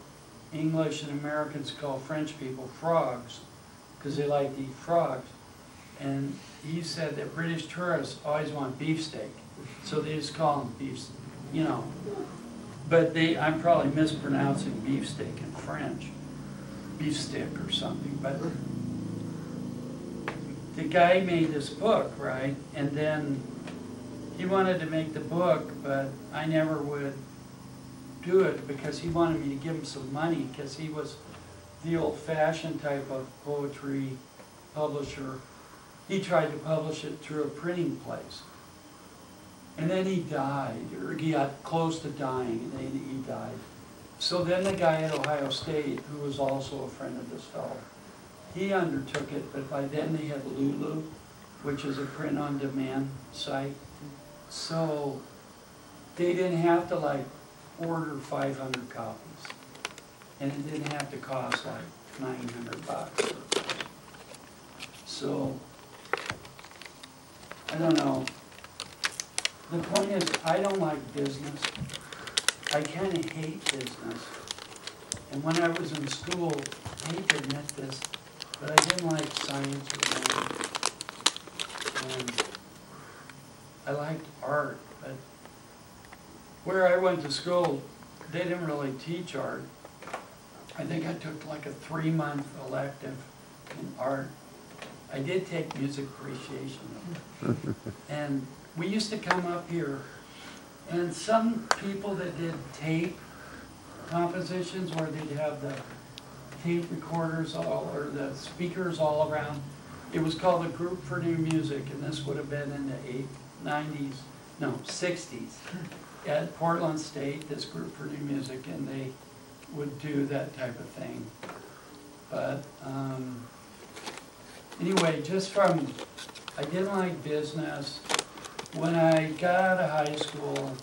English and Americans call French people frogs because they like to eat frogs. And he said that British tourists always want beefsteak. So they just call them beef, you know. But I'm probably mispronouncing beefsteak in French. Beefsteak or something. But the guy made this book, right? And then he wanted to make the book, but I never would do it because he wanted me to give him some money because he was the old-fashioned type of poetry publisher. He tried to publish it through a printing place. And then he died, or he got close to dying, and then he died. So then the guy at Ohio State, who was also a friend of this fellow, he undertook it, but by then they had Lulu, which is a print-on-demand site. So they didn't have to like order 500 copies. And it didn't have to cost like $900. So, I don't know. The point is, I don't like business. I kind of hate business. And when I was in school, I hate to admit this, but I didn't like science or math. And I liked art, but where I went to school, they didn't really teach art. I think I took like a 3-month elective in art. I did take music appreciation. And we used to come up here, and some people that did tape compositions where they'd have the tape recorders or the speakers all around. It was called a Group for New Music, and this would have been in the 60s at Portland State, this Group for New Music, and they would do that type of thing. But anyway, just from, I didn't like business. When I got out of high school,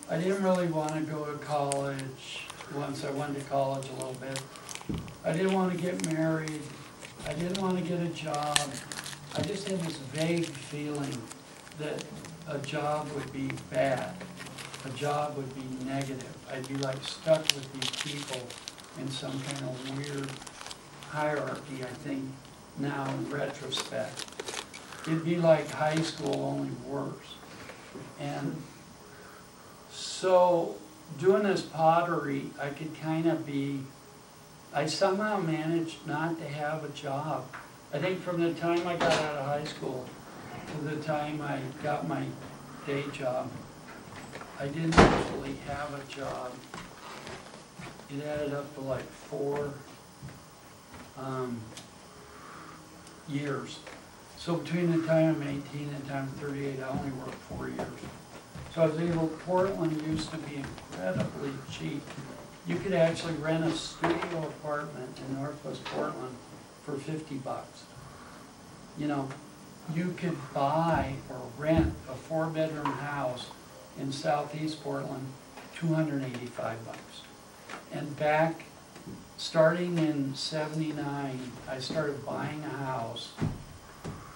I didn't really want to go to college. Once I went to college a little bit. I didn't want to get married. I didn't want to get a job. I just had this vague feeling that a job would be bad. A job would be negative. I'd be like stuck with these people in some kind of weird hierarchy, I think, now in retrospect. It'd be like high school, only worse. And so doing this pottery, I could kind of be, I somehow managed not to have a job. I think from the time I got out of high school to the time I got my day job, I didn't actually have a job. It added up to like 4 years. So between the time I'm 18 and the time I'm 38, I only worked 4 years. So I was able, Portland used to be incredibly cheap. You could actually rent a studio apartment in Northwest Portland for $50. You know, you could buy or rent a 4-bedroom house in Southeast Portland, $285. And back, starting in '79, I started buying a house,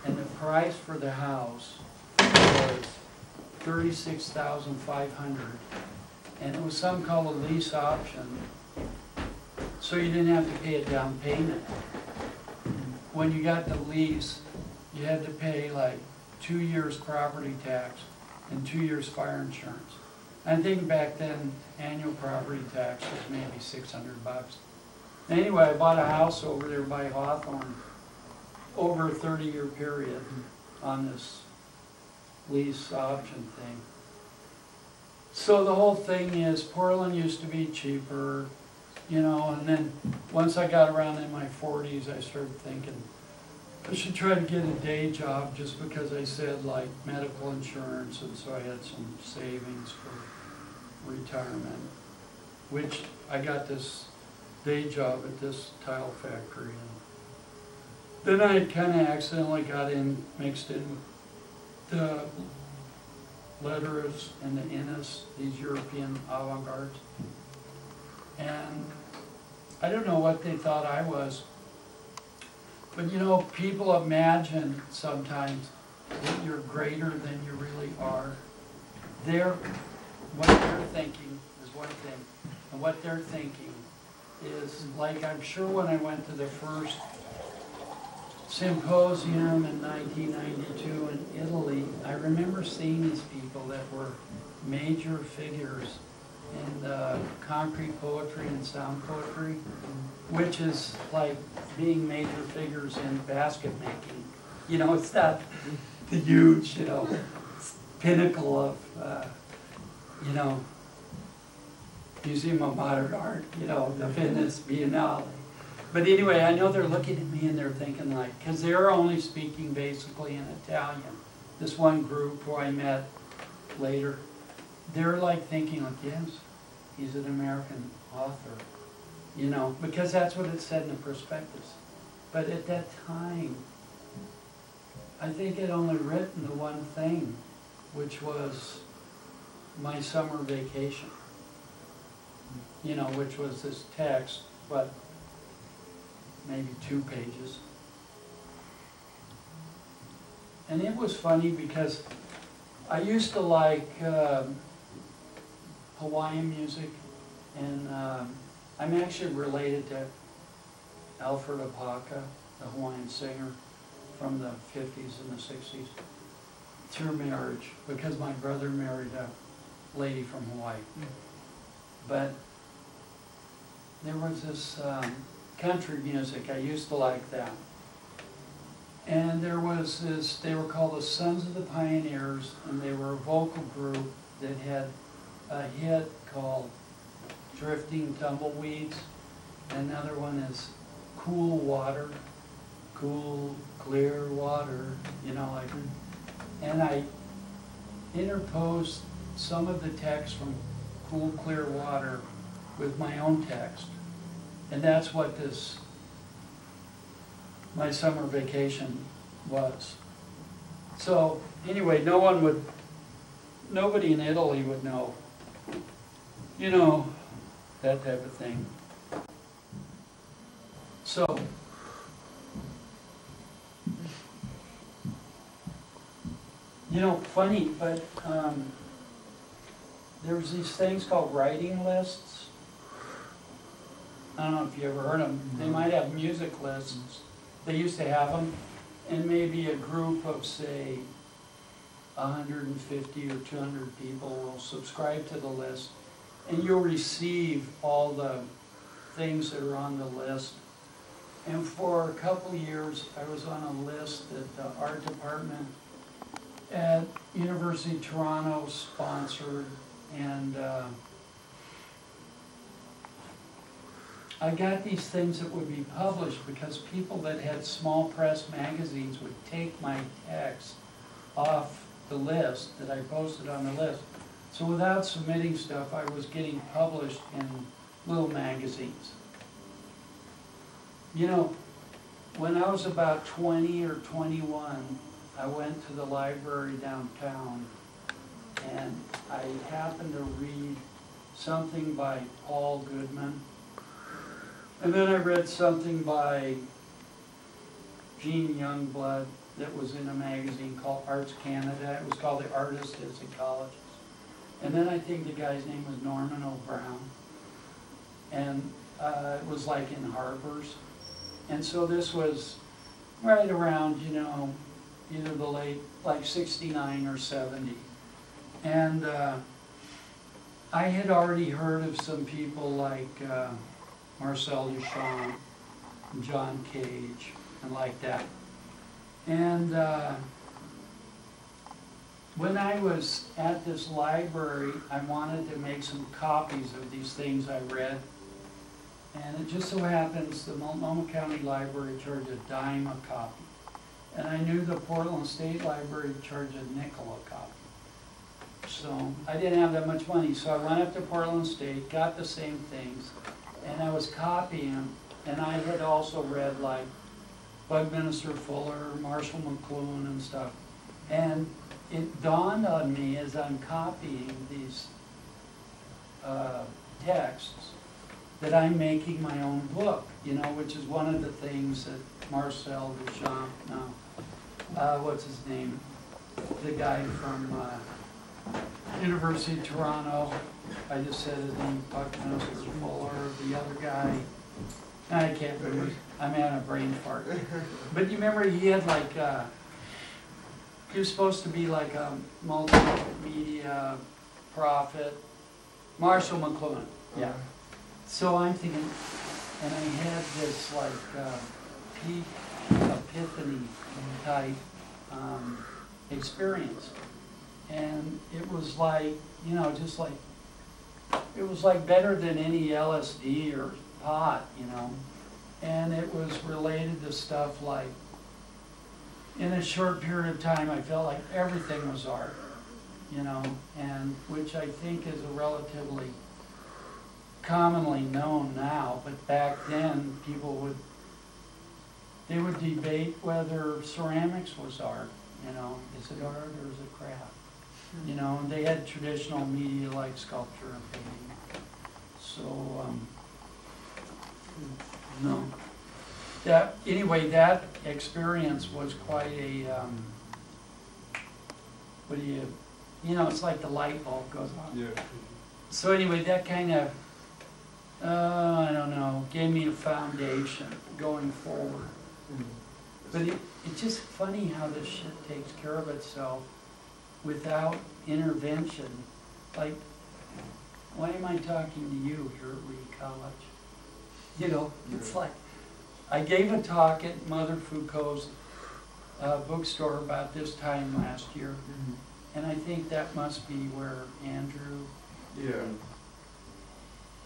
and the price for the house was $36,500, and it was something called a lease option, so you didn't have to pay a down payment. When you got the lease, you had to pay like 2 years property tax and 2 years fire insurance. I think back then annual property tax was maybe $600. Anyway, I bought a house over there by Hawthorne over a 30-year period on this lease option thing. So the whole thing is, Portland used to be cheaper, you know, and then once I got around in my 40s, I started thinking I should try to get a day job, just because I said like medical insurance, and so I had some savings for retirement, which I got this day job at this tile factory. And then I kind of accidentally got mixed in with the letterists and the inist, these European avant-gardes. And I don't know what they thought I was, but you know, people imagine sometimes that you're greater than you really are. What they're thinking is one thing, and what they're thinking is, like, I'm sure when I went to the first symposium in 1992 in Italy, I remember seeing these people that were major figures in the concrete poetry and sound poetry, which is like being major figures in basket making. You know, it's not the huge, you know, pinnacle of, you know, Museum of Modern Art, you know, the Venice Biennale. But anyway, I know they're looking at me and they're thinking like, because they're only speaking basically in Italian. This one group who I met later, they're like thinking like, yes, he's an American author, you know, because that's what it said in the prospectus. But at that time, I think I'd only written the one thing, which was my summer vacation, you know, which was this text, but maybe 2 pages. And it was funny because I used to like Hawaiian music and I'm actually related to Alfred Apaka, the Hawaiian singer from the 50s and the 60s, through marriage, because my brother married a lady from Hawaii. But there was this country music, I used to like that. And there was this, they were called the Sons of the Pioneers, and they were a vocal group that had a hit called Drifting Tumbleweeds. And another one is Cool Water, Cool, Clear Water, you know, like, and I interposed some of the text from Cool, Clear Water with my own text. And that's what this, my summer vacation was. So anyway, nobody in Italy would know, you know, that type of thing. So, you know, funny, but there's these things called writing lists. I don't know if you ever heard of them. They might have music lists. They used to have them, and maybe a group of, say, 150 or 200 people will subscribe to the list, and you'll receive all the things that are on the list. And for a couple of years, I was on a list that the art department at University of Toronto sponsored, and I got these things that would be published because people that had small press magazines would take my text off the list that I posted on the list. So without submitting stuff, I was getting published in little magazines. You know, when I was about 20 or 21, I went to the library downtown, and I happened to read something by Paul Goodman. And then I read something by Gene Youngblood that was in a magazine called Arts Canada. It was called The Artist as a Ecologist. And then I think the guy's name was Norman O'Brown. And it was like in Harper's. And so this was right around, you know, either the late, like 69 or 70. And I had already heard of some people like Marcel Duchamp, and John Cage, and like that. And when I was at this library, I wanted to make some copies of these things I read. And it just so happens the Multnomah County Library charged $0.10 a copy. And I knew the Portland State Library charged $0.05 a copy. So I didn't have that much money, so I went up to Portland State, got the same things, and I was copying them. And I had also read like Buckminster Fuller, Marshall McLuhan and stuff. And it dawned on me as I'm copying these texts that I'm making my own book, you know, which is one of the things that Marcel Duchamp, what's his name? The guy from University of Toronto, I just said his name, Buckminster Fuller, the other guy, I can't remember, I'm having a brain fart. But you remember he had like, he was supposed to be like a multimedia prophet, Marshall McLuhan, yeah. So I'm thinking, and I had this like peak epiphany type experience. And it was like, you know, just like, it was like better than any LSD or pot, you know. And it was related to stuff like, in a short period of time, I felt like everything was art, you know, and which I think is a relatively commonly known now, but back then people would debate whether ceramics was art, you know, is it art or is it craft? You know, and they had traditional media like sculpture and painting. So, no. Anyway, that experience was quite a, you know, it's like the light bulb goes on. Yeah. So anyway, that kind of I don't know, gave me a foundation going forward. But it's just funny how this shit takes care of itself without intervention. Like, why am I talking to you here at Reed College? You know, it's like, I gave a talk at Mother Foucault's bookstore about this time last year, and I think that must be where Andrew. Yeah.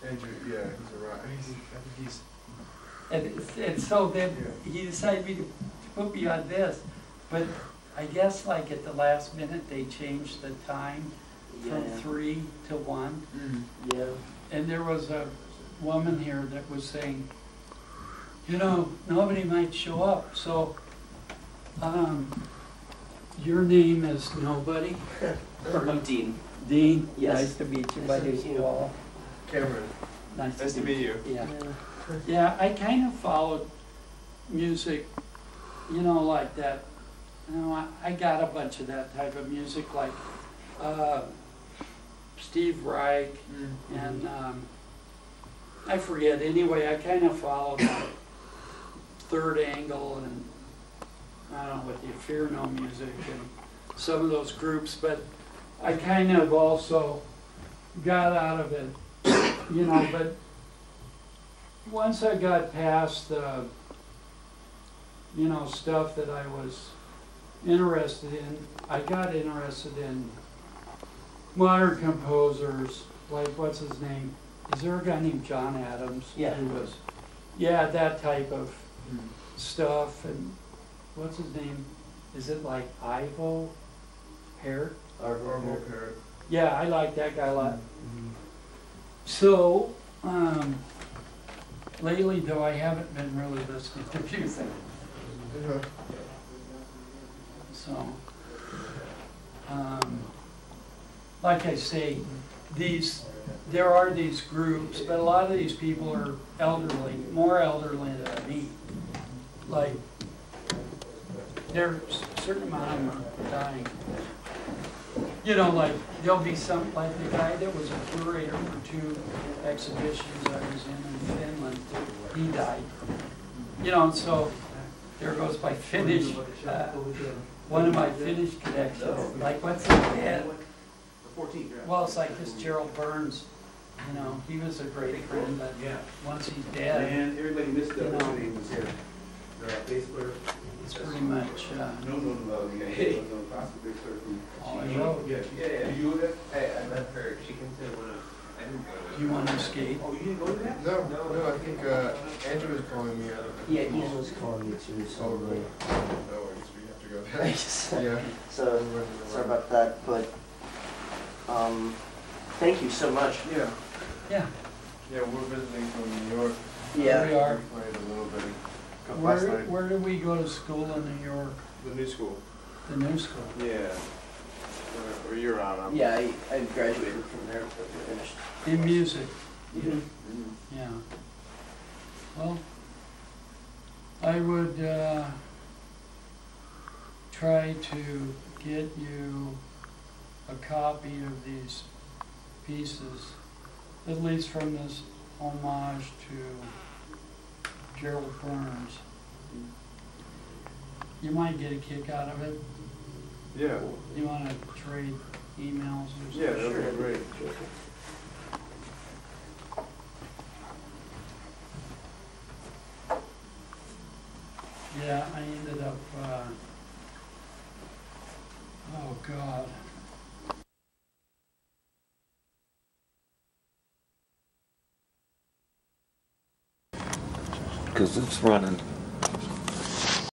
Andrew, yeah, he's around. He's And so then he decided to put me on this, but I guess like at the last minute they changed the time from 3 to 1. Yeah. And there was a woman here that was saying, you know, nobody might show up, so your name is nobody? I'm Dean. Dean? Yes. Nice to meet you. My Nice to name's meet you. Paul. Cameron. Nice to meet you. Yeah. Yeah, I kind of followed music, you know, like that. You know, I got a bunch of that type of music, like Steve Reich, and I forget. Anyway, I kind of followed Third Angle and I don't know what the Fear No Music and some of those groups, but I kind of also got out of it, you know, but once I got past the, you know, stuff that I was interested in, I got interested in modern composers, like, what's his name? Is there a guy named John Adams? Yeah. Who was, yeah, that type of stuff, and what's his name? Is it like Ivo Parrott? Arvo Parrott. Yeah, I like that guy a lot. So, lately though, I haven't been really listening to music. So, like I say, there are these groups, but a lot of these people are elderly, more elderly than me. Like, there's a certain amount of them are dying. You know, like, there'll be some, like the guy that was a curator for 2 exhibitions I was in Finland, he died. You know, and so there goes my Finnish, one of my Finnish connections. Like, what's his name? Well, it's like this Gerald Burns, you know, he was a great friend, but once he's dead, And everybody missed the You know. name was here. The bass player. it's pretty much, No, yeah, no, possibly clear from. all I wrote. Yeah, did you go there? Hey, I met her. She came to one of. I didn't go to Do you want to skate? Oh, you didn't go to that? No, I think Andrew was calling me. Yeah, Ian was calling me too, so. Oh, really? No, I guess we have to go there. Yes. Yeah. So, sorry about that, but, thank you so much. Yeah. Yeah. Yeah, we're visiting from New York. Yeah. We are. We played a little bit. Last night. Where did we go to school in New York? The new school. The new school. Yeah. Or you're on. Yeah, I graduated from there, but finished. In music, Yeah. yeah. Well, I would try to get you a copy of these pieces, at least from this homage to Gerald Burns. You might get a kick out of it. Yeah. You want to trade emails or something? Yeah, that'll be great. Yeah, I ended up, oh God. Because it's running.